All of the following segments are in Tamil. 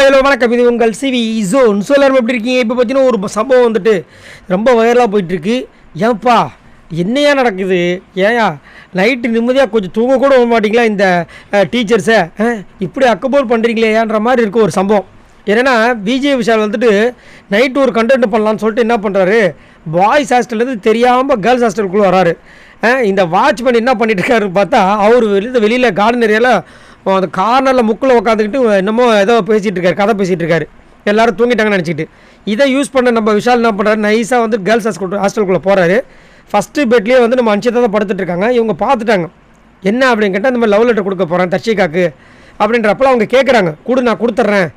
ஹலோ வணக்கம். இது உங்கள் சிவி ஜோன். எல்லாரும் எப்படி இருக்கீங்க? இப்போ பார்த்தீங்கன்னா ஒரு சம்பவம் வந்துட்டு ரொம்ப வைரலாக போயிட்டுருக்கு. ஏன்ப்பா என்னையா நடக்குது? ஏயா நைட்டு நிம்மதியாக கொஞ்சம் தூங்க கூட போக மாட்டிங்களா இந்த டீச்சர்ஸை? இப்படி அக்கப்போர் பண்ணுறீங்களேன்ற மாதிரி இருக்குது ஒரு சம்பவம். ஏன்னா விஜய் விஷால் வந்துட்டு நைட்டு ஒரு கண்டென்ட் பண்ணலான்னு சொல்லிட்டு என்ன பண்ணுறாரு, பாய்ஸ் ஹாஸ்டல்லேருந்து தெரியாமல் கேர்ள்ஸ் ஹாஸ்டலுக்குள்ளே வராரு. இந்த வாட்ச்மேன் என்ன பண்ணிட்டு இருக்காருன்னு பார்த்தா, அவர் வெளியில் கார்டன் ஏரியாவில் அந்த கார்னரில் முக்கில் உட்காந்துக்கிட்டு என்னமோ ஏதோ பேசிகிட்டு இருக்காரு, கதை பேசிகிட்டு இருக்காரு. எல்லோரும் தூங்கிட்டாங்கன்னு நினச்சிக்கிட்டு இதை யூஸ் பண்ண நம்ம விஷால் என்ன பண்ணுறாரு, நைஸாக வந்து கேர்ள்ஸ் ஹாஸ்டலுக்குள்ளே போகிறாரு. ஃபஸ்ட்டு பெட்லேயே வந்து நம்ம அன்ஷிதா தான் படுத்துட்டு இருக்காங்க. இவங்க பார்த்துட்டாங்க. என்ன அப்படின்னு கேட்டால், இந்த மாதிரி லவ் லெட்டர் கொடுக்க போகிறேன் தர்ஷிகாக்கு அப்படின்றப்பல அவங்க கேட்குறாங்க, நான் கொடுத்துட்றேன்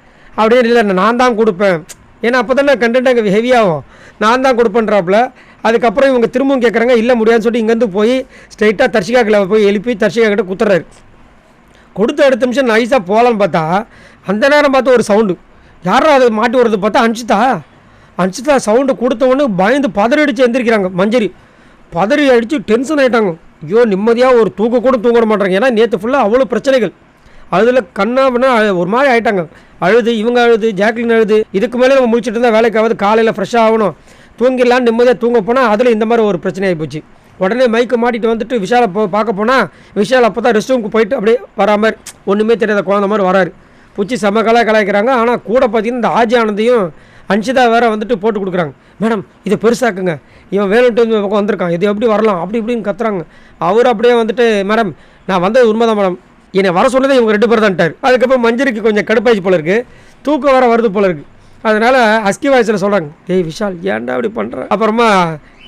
அப்படின்னு. இல்லை நான் தான் கொடுப்பேன், ஏன்னா அப்போ தானே கண்டென்ட் அங்கே ஹெவியாகும், நான் தான் கொடுப்பேன்றாப்புல. அதுக்கப்புறம் இவங்க திரும்பவும் கேட்குறாங்க, இல்லை முடியாதுன்னு சொல்லிட்டு இங்கேருந்து போய் ஸ்ட்ரைட்டாக தர்ஷிகாக்கில் போய் எழுப்பி தர்ஷிகா கிட்ட குத்துறாரு. கொடுத்த அடுத்த நிமிஷம் நைஸாக போகலான்னு பார்த்தா, அந்த நேரம் பார்த்து ஒரு சவுண்டு, யாரும் அதை மாட்டி வர்றது பார்த்தா அன்ஷிதா சவுண்டு கொடுத்தவொன்னு பயந்து பதறி அடித்து எழுந்திரிக்கிறாங்க. மஞ்சரி பதறி அடித்து டென்ஷன் ஆகிட்டாங்க. ஐயோ நிம்மதியாக ஒரு தூக்க கூட தூங்க மாட்டாங்க. ஏன்னா நேற்று ஃபுல்லாக அவ்வளோ பிரச்சனைகள், அதில் கண்ணாபண்ணா ஒரு மாதிரி ஆகிட்டாங்க. அழுது, இவங்க அழுது, ஜாக்லின் அழுது. இதுக்கு மேலே நம்ம முடிச்சுட்டு இருந்தால் வேலைக்காவது, காலையில் ஃப்ரெஷ்ஷாக ஆகணும், தூங்கிடலான்னு நிம்மதியாக தூங்க போனால் அதில் இந்த மாதிரி ஒரு பிரச்சனை ஆகி போச்சு. உடனே மைக்கை மாட்டிட்டு வந்துட்டு விஷாலை பார்க்க போனால், விஷால் அப்போ தான் ரெஸ்ட் ரூமுக்கு போயிட்டு அப்படியே வரா மாதிரி, ஒன்றுமே தெரியாத குழந்த மாதிரி வராரு. பூச்சி செம கலாய்க்கிறாங்க. ஆனால் கூட பார்த்தீங்கன்னா இந்த ஆஜி ஆனந்தையும் அன்ஷிதா வேறு வந்துட்டு போட்டு கொடுக்குறாங்க. மேடம் இதை பெருசாக்குங்க, இவன் வேணுன்ட்டு பக்கம் வந்திருக்கான், இது எப்படி வரலாம் அப்படி இப்படின்னு கத்துறாங்க. அவர் அப்படியே வந்துட்டு, மேடம் நான் வந்தது உண்மைதான் மேடம், என்னை வர சொன்னதே இவங்க 2 பேர் தான்ட்டார். அதுக்கப்புறம் மஞ்சரிக்கு கொஞ்சம் கடுப்பாய்ச்சி போல இருக்குது, தூக்கம் வேறு வருது போல இருக்குது. அதனால் அஸ்கி வாய்ஸில் சொல்கிறாங்க, டேய் விஷால் ஏன்டா அப்படி பண்ணுற? அப்புறமா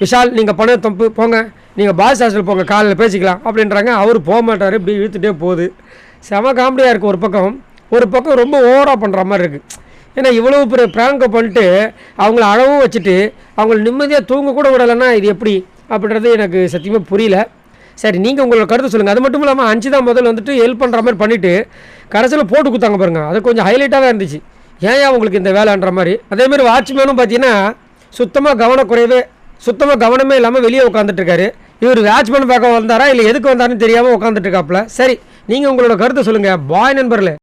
விஷால் நீங்கள் பண்ண தப்பு, போங்க நீங்கள் பாய்ஸ் ஹாஸ்டல் போங்க, காலையில் பேசிக்கலாம் அப்படின்றாங்க. அவர் போக மாட்டார், இப்படி இழுத்துட்டே போகுது. செம காமெடியாக இருக்குது. ஒரு பக்கம் ரொம்ப ஓவராக பண்ணுற மாதிரி இருக்குது. ஏன்னா இவ்வளோ பெரிய ப்ராங்கை பண்ணிட்டு அவங்கள அழவும் வச்சுட்டு அவங்கள நிம்மதியாக தூங்க கூட விடலைன்னா இது எப்படி அப்படின்றது எனக்கு சத்தியமாக புரியல. சரி, நீங்கள் உங்களோட கருத்து சொல்லுங்கள். அது மட்டும் இல்லாமல் அன்ஷிதா முதல்ல வந்துட்டு ஹெல்ப் பண்ணுற மாதிரி பண்ணிவிட்டு கடைசியில் போட்டு கொடுத்தாங்க பாருங்கள், அது கொஞ்சம் ஹைலைட்டாக தான் இருந்துச்சு. ஏன் உங்களுக்கு இந்த வேலைன்ற மாதிரி. அதேமாதிரி வாட்ச்மேனும் பார்த்தீங்கன்னா சுத்தமாக கவனமே இல்லாமல் வெளியே உட்காந்துட்டு இருக்காரு. இவர் வாட்ச்மேன் பார்க்க வந்தாரா இல்லை எதுக்கு வந்தாருன்னு தெரியாமல் உட்காந்துட்டு இருக்காப்புல. சரி, நீங்கள் உங்களோட கருத்தை சொல்லுங்கள் பாய் நண்பர்களே.